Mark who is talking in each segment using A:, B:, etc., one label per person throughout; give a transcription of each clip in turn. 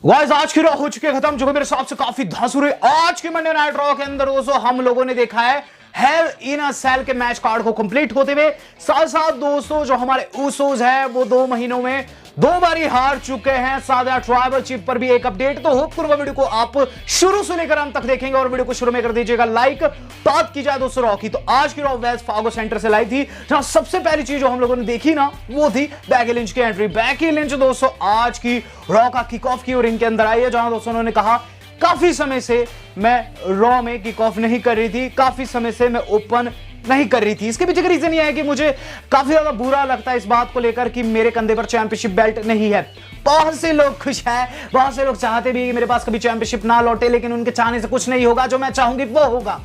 A: Guys आज की raw हो चुकी है खत्म, जो कि मेरे हिसाब से काफी धांसुरी। आज की मंडे नाइट रॉ के अंदर दोस्तों हम लोगों ने देखा है हेल इन अ सेल के मैच कार्ड को कंप्लीट होते हुए। साथ साथ दोस्तों जो हमारे ऊसोस है वो 2 महीनों में 2 बारी हार चुके हैं। साथ ट्राइबल चीफ पर भी एक अपडेट। तो होप करूंगा वीडियो को आप शुरू से लेकर अंत तक देखेंगे और वीडियो को शुरू में कर दीजिएगा लाइक। बात की जाए दोस्तों रॉ की, तो आज की रॉ वेल्स फार्गो सेंटर से लाइव थी, जहां सबसे पहली चीज जो हम लोगों ने देखी ना वो थी बैकी लिंच की एंट्री। बैकी लिंच दोस्तों आज की रॉ का किक ऑफ की और रिंग के अंदर आई है, जहां दोस्तों उन्होंने कहा काफी समय से मैं रॉ में किक ऑफ नहीं कर रही थी, काफी समय से मैं ओपन नहीं कर रही थी। इसके पीछे का रीजन यह है कि मुझे काफी ज्यादा बुरा लगता है इस बात को लेकर कि मेरे कंधे पर चैंपियनशिप बेल्ट नहीं है। बहुत से लोग खुश हैं, बहुत से लोग चाहते भी कि मेरे पास कभी चैंपियनशिप ना लौटे, लेकिन उनके चाहने से कुछ नहीं होगा, जो मैं चाहूंगी वो होगा।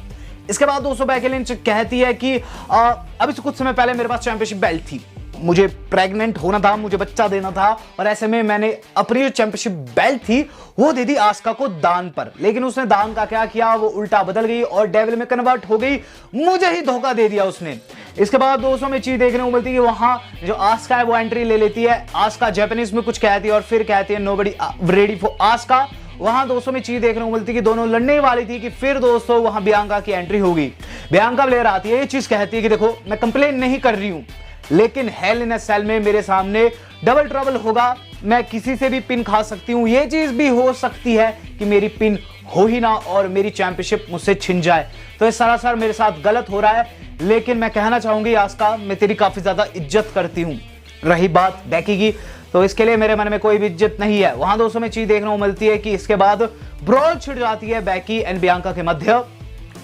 A: इसके बाद दोस्तों बैकी लिंच कहती है कि अभी से कुछ समय पहले मेरे पास चैंपियनशिप बेल्ट थी, मुझे प्रेग्नेंट होना था, मुझे बच्चा देना था, और ऐसे में मैंने अपनी जो चैंपियनशिप बेल्ट थी वो दे दी आस्का को दान पर। लेकिन उसने दान का क्या किया, वो उल्टा बदल गई और डेविल में कन्वर्ट हो गई, मुझे ही धोखा दे दिया उसने। इसके बाद दोस्तों में चीज देखने को मिलती है कि वहां जो आस्का है वो एंट्री ले लेती है। आस्का जापानीज में कुछ कहती है और फिर कहती है नोबडी रेडी फॉर आस्का। वहां दोस्तों में चीज देखने को मिलती है कि दोनों लड़ने वाली थी कि फिर दोस्तों वहां बियांका की एंट्री होगी। बियांका प्लेयर आती है, ये चीज कहती है कि देखो मैं कंप्लेन नहीं कर रही हूं, लेकिन हेल इन अ सेल में मेरे सामने डबल ट्रबल होगा, मैं किसी से भी पिन खा सकती हूं। यह चीज भी हो सकती है कि मेरी पिन हो ही ना और मेरी चैंपियनशिप मुझसे छिन जाए। तो ये सरासर मेरे साथ गलत हो रहा है, लेकिन मैं कहना चाहूंगी आस्का मैं तेरी काफी ज्यादा इज्जत करती हूं। रही बात बैकी की, तो इसके लिए मेरे मन में कोई भी इज्जत नहीं है। वहां दोस्तों में चीज देखने को मिलती है कि इसके बाद ब्रॉल छिड़ जाती है बैकी एंड बियांका के मध्य,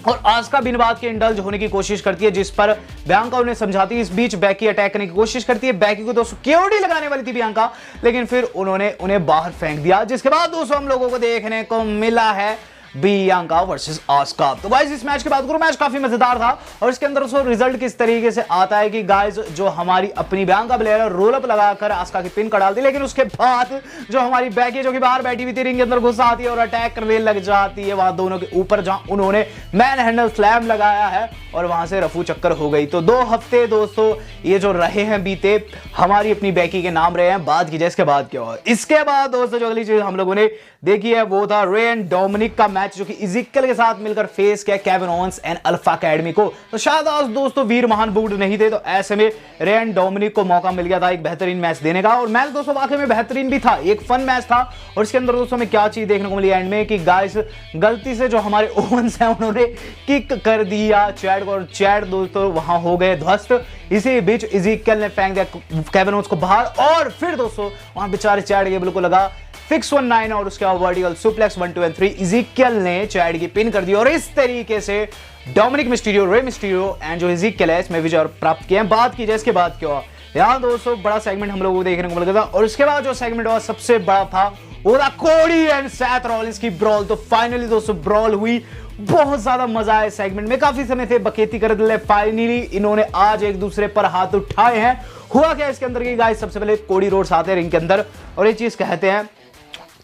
A: और आस्का बिन बात के इंडल्ज होने की कोशिश करती है, जिस पर बियांका उन्हें समझाती है। इस बीच बैकी अटैक करने की कोशिश करती है, बैकी को दोस्तों केओडी लगाने वाली थी बियांका, लेकिन फिर उन्होंने उन्हें बाहर फेंक दिया। जिसके बाद दोस्तों हम लोगों को देखने को मिला है बियांका वर्सेस आस्का। तो गाइस इस मैच के बाद मैच काफी मजेदार था, और इसके अंदर दोस्तों रिजल्ट किस तरीके से आता है कि गाइस जो हमारी अपनी बियांका प्लेयर रोल अप लगाकर आस्का की पिन का डालती, लेकिन उसके बाद जो हमारी बैकी जो कि बाहर बैठी हुई थी रिंग के अंदर घुस आती है और अटैक करने लग जाती है वहां दोनों के ऊपर, जहां उन्होंने मैन हैंडल स्लैम लगाया है और वहां से रफू चक्कर हो गई। तो 2 हफ्ते दोस्तों ये जो रहे हैं बीते हमारी अपनी बैकी के नाम रहे हैं। बात की जाए इसके बाद क्या हुआ, इसके बाद दोस्तों जो अगली चीज हम लोगों ने देखी है वो था रे एंड डोमिनिक का मैच, जो कि इज़ेकियल के साथ मिलकर फेस किया Kevin Owens and alpha academy को। तो शायद आज दोस्तों वीर महान बूढ़ नहीं थे, तो ऐसे में रे एंड डोमिनिक को मौका मिल गया था एक बेहतरीन मैच देने का, और मैच दोस्तों वाकई में बेहतरीन भी था, एक फन मैच था। और इसके अंदर दोस्तों में क्या चीज देखने को मिली एंड में कि गाइस गलती से जो हमारे ओवेंस हैं उन्होंने किक कर दिया चैड को, और चैड दोस्तों वहां हो गए ध्वस्त। इसी बीच इज़ेकियल ने फेंक दिया केविन ओवेंस को बाहर, और फिर दोस्तों वहां बेचारे चैड गेबल को लगा फिक्स 19 और उसके बाद वर्टिकल सुप्लेक्स 1 2 और 3। इज़ेकियल ने चैड की पिन कर दी, और इस तरीके से Dominik Mysterio, Rey Mysterio and जो इज़ेकियल है इसमें विजय प्राप्त किए हैं। बात की जाए इसके बाद क्या हुआ, यहां दोस्तों बड़ा सेगमेंट हम लोगों को देखने को मिल गया था, और इसके बाद जो सेगमेंट हुआ सबसे बड़ा था वो था कोडी एंड सेथ रॉलिंस की ब्रॉल। तो फाइनली दोस्तों ब्रॉल हुई, बहुत ज्यादा मजा आया सेगमेंट में, काफी समय से बखेती कर दिले, फाइनली इन्होंने आज एक दूसरे पर हाथ उठाए हैं। हुआ क्या इसके अंदर की गाइस, सबसे पहले कोडी रोड्स आते हैं रिंग के अंदर और ये चीज कहते हैं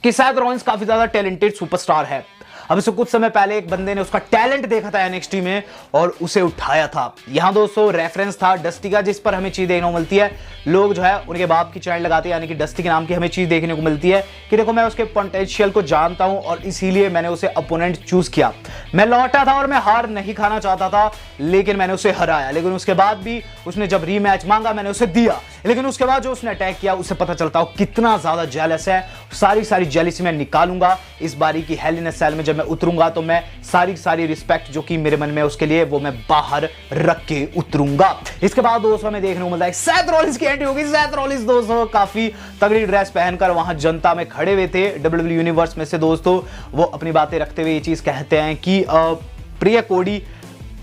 A: कि सेथ रॉलिंस काफी ज्यादा टैलेंटेड सुपरस्टार है। अब इससे कुछ समय पहले एक बंदे ने उसका टैलेंट देखा था एनएक्सटी में और उसे उठाया था। यहां दोस्तों रेफरेंस था डस्टी का, जिस पर हमें चीज देखने को मिलती है, लोग जो है उनके बाप की चैनल लगाते हैं, यानी कि डस्टी के नाम की हमें चीज देखने को मिलती है कि देखो मैं उसके पोटेंशियल को जानता हूं और इसीलिए मैंने उसे अपोनेंट चूज किया। मैं लौटा था और मैं हार नहीं खाना चाहता था, लेकिन मैंने उसे हराया। लेकिन उसके बाद भी उसने जब रीमैच मांगा मैंने उसे दिया, लेकिन उसके बाद जो उसने अटैक किया उससे पता चलता हो कितना ज्यादा जेलस है। सारी जेलसी मैं निकालूंगा इस बारी की हेल इन अ सेल में। जब मैं उतरूंगा तो मैं सारी रिस्पेक्ट जो कि मेरे मन में उसके लिए वो मैं बाहर रख के उतरूंगा। इसके बाद दोस्तों हमें देखने को मिलता है सेथ रॉलिंस की एंट्री होगी। सेथ रॉलिंस दोस्तों काफी तगड़ी ड्रेस पहनकर वहां जनता में खड़े हुए थे डब्ल्यूडब्ल्यू यूनिवर्स में से। दोस्तों वो अपनी बातें रखते हुए ये चीज कहते हैं कि प्रिय कोडी,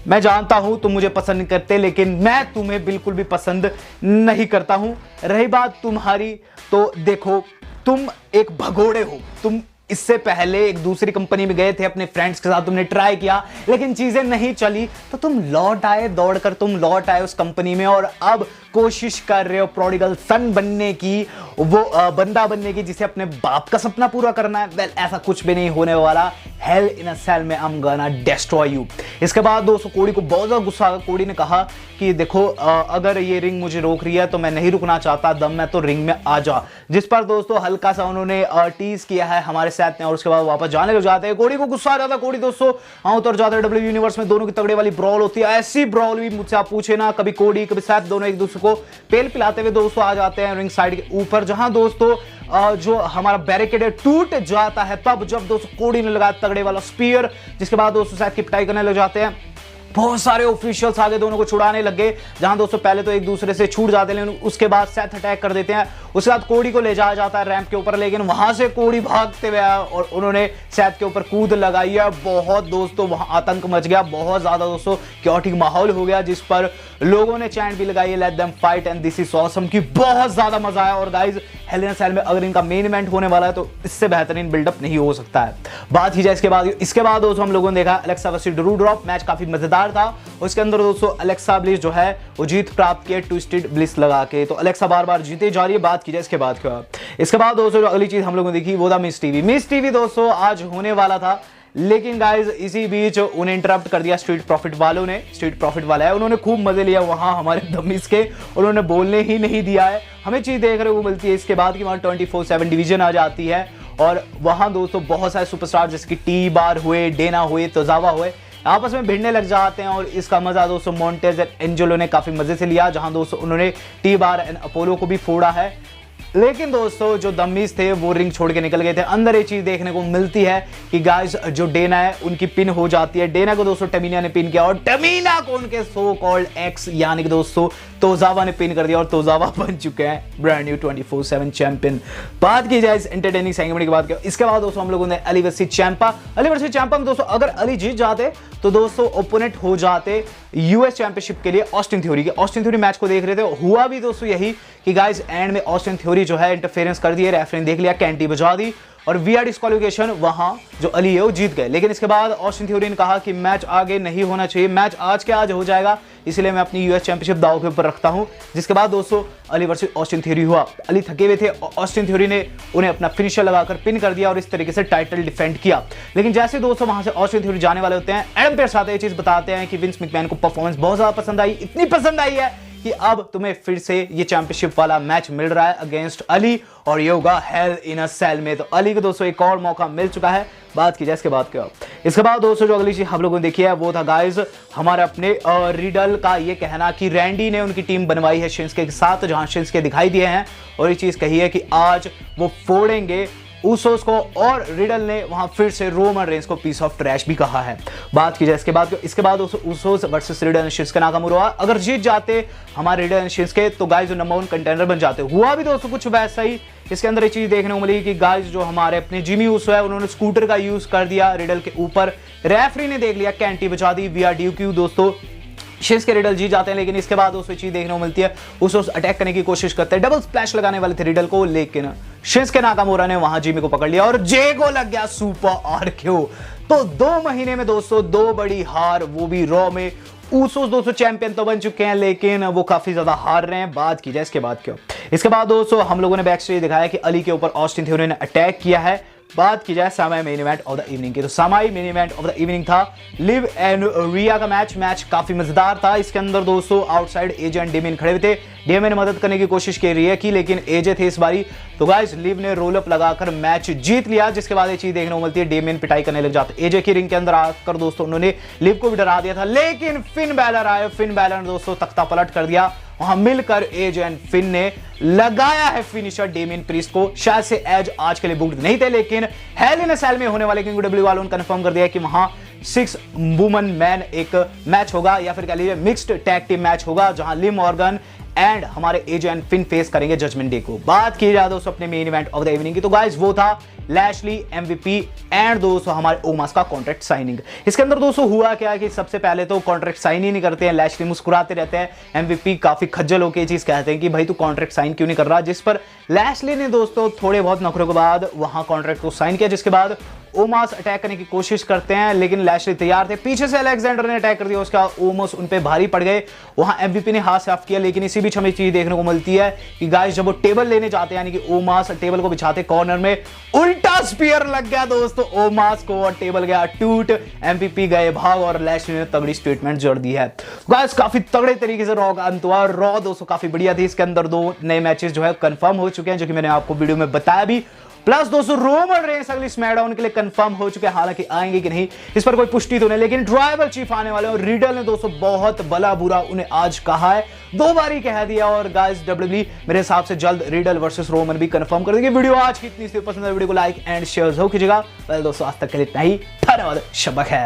A: मैं जानता हूं तुम मुझे पसंद नहीं करते, लेकिन मैं तुम्हें बिल्कुल भी पसंद नहीं करता हूं। रही बात तुम्हारी, तो देखो तुम एक भगोड़े हो, तुम इससे पहले एक दूसरी कंपनी में गए थे अपने फ्रेंड्स के साथ, तुमने ट्राई किया लेकिन चीजें नहीं चली, तो तुम लौट आए, दौड़कर तुम लौट आए उस कंपनी में, और अब कोशिश कर रहे हो प्रोडिगल सन बनने की, वो बंदा बनने की जिसे अपने बाप का सपना पूरा करना है। वेल ऐसा कुछ भी नहीं होने वाला, हेल इन अ सेल में I am gonna destroy you. इसके बाद दोस्तों कोडी को बहुत ज्यादा गुस्सा आ गया। कोडी ने कहा कि देखो अगर ये रिंग मुझे रोक रही है तो मैं नहीं रुकना चाहता, दम में तो रिंग में आ जा। जिस पर दोस्तों हल्का सा उन्होंने टीज किया है हमारे साथ ने और उसके बाद वापस जाने लग जाते हैं। कोडी को गुस्सा आ जाता है। कोडी दोस्तों उतर जाते हैं। डब्ल्यू यूनिवर्स में दोनों की तगड़े वाली ब्रॉल होती है। ऐसी ब्रॉल भी मुझसे आप पूछे ना, कभी कोडी कभी सैथ दोनों एक दूसरे को पेल पिलाते हुए दोस्तों आ जाते हैं रिंग साइड के ऊपर, जहां दोस्तों जो हमारा बैरिकेड टूट जाता है तब जब दोस्तों कोडी ने लगाया तगड़े वाला स्पीयर, जिसके बाद दोस्तों सैथ की पिटाई करने लग जाते हैं। बहुत सारे ऑफिशियल्स आगे दोनों को छुड़ाने लग गए, जहां दोस्तों पहले तो एक दूसरे से छूट जाते हैं, लेकिन उसके बाद सेथ अटैक कर देते हैं। उसके बाद कोडी को ले जाया जाता है रैंप के ऊपर, लेकिन वहां से कोडी भागते हुए आया और उन्होंने सेथ के ऊपर कूद लगाई है। बहुत दोस्तों वहां आतंक मच गया, बहुत ज्यादा दोस्तों क्योटिक माहौल हो गया, जिस पर लोगों ने चैंट भी लगाई है let them fight and this is awesome की। बहुत ज्यादा मजा आया। और गाइज हेल इन अ सेल में अगर इनका मेन इवेंट होने वाला है तो इससे बेहतरीन बिल्डअप नहीं हो सकता है। बात की जाए इसके बाद दोस्तों हम लोगों ने देखा Alexa versus Drew drop match काफी मजेदार था। उसके अंदर दोस्तों अलेक्सा ब्लिस जो है वो जीत प्राप्त किए ट्विस्टेड ब्लिस लगा के, तो अलेक्सा बार बार जीते जा रही है। बात की जाए इसके बाद दोस्तों जो अगली चीज हम लोगों ने देखी वो था मिस टीवी दोस्तों आज होने वाला था, लेकिन गाइज इसी बीच उन्हें इंटरप्ट कर दिया स्ट्रीट प्रॉफिट वालों ने। स्ट्रीट प्रॉफिट वाला है, उन्होंने खूब मजे लिया वहां हमारे दमिस के, उन्होंने बोलने ही नहीं दिया है। हमें चीज देखने को मिलती है इसके बाद कि वहां 24/7 डिवीजन आ जाती है और वहां दोस्तों बहुत सारे सुपरस्टार जैसे कि टी बार हुए, डेना हुए, तोजावा हुए आपस में भिड़ने लग जाते हैं और इसका मजा दोस्तों मोंटेज एंड एंजेलो ने काफी मजे से लिया, जहां दोस्तों उन्होंने टी बार एंड अपोलो को भी फोड़ा है। लेकिन दोस्तों जो दम्मीज थे वो रिंग छोड़ के निकल गए थे। अंदर एक चीज देखने को मिलती है कि गाइस जो डेना है उनकी पिन हो जाती है। डेना को दोस्तों टमीना ने पिन किया और टमीना को उनके सो कॉल्ड एक्स यानी कि दोस्तों तोजावा ने पिन कर दिया और तोजावा बन चुके हैं ब्रांड न्यू 24/7 चैंपियन। बात की जाए इस एंटरटेनिंग सेगमेंट की बात की, इसके बाद दोस्तों हम लोगों ने अली वर्सेस चैंपा में दोस्तों अगर अली जीत जाते तो दोस्तों ओपोनेंट हो जाते यूएस चैंपियनशिप के लिए ऑस्टिन थ्योरी के। ऑस्टिन थ्योरी मैच को देख रहे थे, हुआ भी दोस्तों यही कि गाइस एंड में ऑस्टिन थ्योरी जो है इंटरफेरेंस कर दिए, रेफरी ने देख लिया, कैंटी बजा दी और वीआर डिस्क्वालिफिकेशन वहां जो अली है वो जीत गए। लेकिन इसके बाद ऑस्टिन थ्योरी ने कहा कि मैच आगे नहीं होना चाहिए, मैच आज के आज हो जाएगा, इसलिए मैं अपनी यूएस चैंपियनशिप दांव के ऊपर रखता हूं। जिसके बाद दोस्तों अली वर्सेस ऑस्टिन थ्योरी हुआ। अली थके हुए थे, ऑस्टिन थ्योरी ने उन्हें अपना फिनिशर लगाकर पिन कर दिया और इस तरीके से टाइटल डिफेंड किया। लेकिन जैसे दोस्तों वहां से ऑस्टिन थ्योरी जाने वाले होते हैं, एडम पेयर्स आते हैं, ये चीज बताते हैं कि विंस मैकमैन को परफॉर्मेंस बहुत ज्यादा पसंद आई, इतनी पसंद आई है कि अब तुम्हें फिर से ये चैंपियनशिप वाला मैच मिल रहा है अगेंस्ट अली और ये होगा हेल इन अ सेल में। तो अली को दोस्तों एक और मौका मिल चुका है। बात की जाए इसके बाद दोस्तों जो अगली चीज हम लोगों ने देखी है वो था गाइस हमारे अपने रिडल का ये कहना कि रैंडी ने उनकी टीम बनवाई है शिंस्के के साथ, जहां शिंस्के दिखाई दिए हैं और ये चीज कही है कि आज वो फोड़ेंगे उसोस को, और रिडल ने वहां फिर से रोमन रेंस को पीस ऑफ ट्रैश भी कहा है। बात की जाए इसके बाद Usos versus riddle and Shinsuke Nakamura, अगर जीत जाते हमारे रिडल एंड शिंस्के तो गाइस जो नंबर 1 कंटेंडर बन जाते। हुआ भी दोस्तों कुछ वैसा ही। इसके अंदर एक चीज देखने को मिली कि गाइस जो हमारे अपने जिमी उसो है उन्होंने स्कूटर का यूज कर दिया रिडल के ऊपर, रेफरी ने देख लिया, कैंटी बचा दी, वी आर ड्यू क्यू दोस्तों शिंस्के रिडल जीत जाते हैं। लेकिन इसके बाद उसमें चीज देखने को मिलती है उसो अटैक करने की कोशिश करते हैं, डबल स्प्लैश लगाने वाले थे रिडल को, लेकिन शिंस्के नाकामुरा ने वहां जिमी को पकड़ लिया और जे को लग गया सुपर आरक्यू। तो 2 महीने में दोस्तों 2 बड़ी हार, वो भी रॉ में। ऊसोस दोस्तों चैंपियन तो बन चुके हैं लेकिन वो काफी ज्यादा हार रहे हैं। बात की जाए इसके बाद दोस्तों हम लोगों ने बैक स्टेज दिखाया कि अली के ऊपर ऑस्टिन थ्योरी ने अटैक किया है। बात की जाए सामाई main event of the evening की, तो सामाई main event of the evening था लिव एंड रिया का मैच काफी मजेदार था। इसके अंदर दोस्तों आउटसाइड एजे एंड डेमियन खड़े हुए थे, डेमियन ने मदद करने की कोशिश की रिया की, लेकिन एजे थे इस बारी, तो गाइस लिव ने रोल अप लगाकर मैच जीत लिया। जिसके बाद ये चीज देखने को मिलती है डेमियन पिटाई करने लग जाते, एजे की रिंग के अंदर आकर दोस्तों उन्होंने लिव को भी डरा दिया था, लेकिन फिन बैलर आए, फिन बैलर ने दोस्तों तख्ता पलट कर दिया। वहां मिलकर एज एंड फिन ने लगाया है फिनिशर डेमियन प्रीस्ट को। शायद से एज आज के लिए बुक्ड नहीं थे, लेकिन हेल इन अ सेल में होने वाले डब्ल्यू वालों ने कंफर्म कर दिया कि वहां 6 वुमन मैन एक मैच होगा, या फिर कह लीजिए मिक्स्ड टैग टीम मैच होगा, जहां लिव मॉर्गन एंड हमारे एज एंड फिन फेस करेंगे जजमेंट डे को। बात की जाए दोस्तों अपने main event of the evening की, तो गाइस वो था लैशली एमवीपी एंड दोस्तों हमारे ओमास का कॉन्ट्रैक्ट साइनिंग। इसके अंदर दोस्तों हुआ क्या है कि सबसे पहले तो कॉन्ट्रैक्ट साइन ही नहीं करते हैं, लैशली मुस्कुराते रहते हैं, एमवीपी काफी खज्जल होकर चीज कहते हैं कि भाई तू कॉन्ट्रैक्ट साइन क्यों नहीं कर रहा, जिस पर लैशली ने दोस्तों थोड़े बहुत नखरों के बाद वहां कॉन्ट्रैक्ट को साइन किया। जिसके बाद ओमास अटैक करने की कोशिश करते हैं, लेकिन लैशली तैयार थे, पीछे से अलेक्जेंडर ने अटैक कर दिया, उसका ओमास उन पे भारी पड़ गए, वहां एमवीपी ने हाथ साफ किया। लेकिन इसी बीच हमें चीज देखने को मिलती है कि गाइस जब वो टेबल लेने जाते हैं, यानी कि ओमास टेबल को बिछाते कॉर्नर में, उल्टा उल्टा स्पीयर लग गया दोस्तों, ओमास को और टेबल गया टूट, एमपीपी गए भाग और लैशली ने तगड़ी स्टेटमेंट जोड़ दी है। गाइस काफी तगड़े तरीके से रॉ का अंत हुआ। रॉ दोस्तों काफी बढ़िया थी, इसके अंदर 2 नए मैचेस जो है कंफर्म हो चुके हैं, जो कि मैंने आपको वीडियो में बताया भी। प्लस दोस्तों रोमन रेंस अगली स्मैकडाउन के लिए कंफर्म हो चुके हैं, हालांकि आएंगे कि नहीं इस पर कोई पुष्टि तो नहीं, लेकिन ट्राइबल चीफ आने वाले हैं। रिडल ने दोस्तों बहुत भला बुरा उन्हें आज कहा है, 2 बार ही कह दिया। और गाइस डब्ल्यूडब्ल्यूई मेरे हिसाब से जल्द रिडल वर्सेस रोमन भी कंफर्म कर देंगे। वीडियो आज की इतनी सी पसंद है, वीडियो को लाइक एंड शेयर जरूर कीजिएगा। पहले दोस्तों आज तक के लिए इतना ही, धन्यवाद, शब्बा खैर।